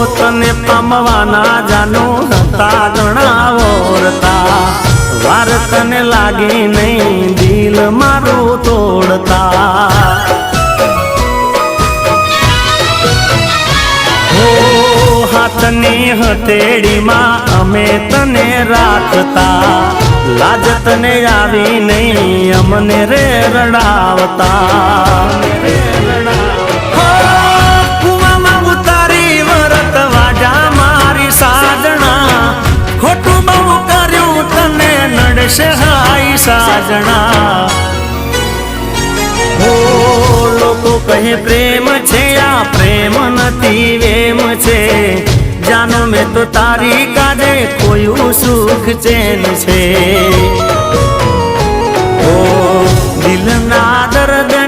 તને પામવાના જાનું હતા ગણાવોરતા વાર તને લાગી નહીં દિલ મારું તોડતા હાથની હથેળીમાં અમે તને રાખતા લાજ તને આવી નહીં અમને રે રડાવતા કુવામાં ઉતારી વરત વાજા મારી સાજણા ખોટું બહુ કર્યું તને નડશે હાઈ સાજણા લોકો કહે પ્રેમ છે આ પ્રેમ નથી વેમ છે જાનો મેં તો તારી કાજે કોઈ સુખ ચેન છે ઓ દિલના દર્દ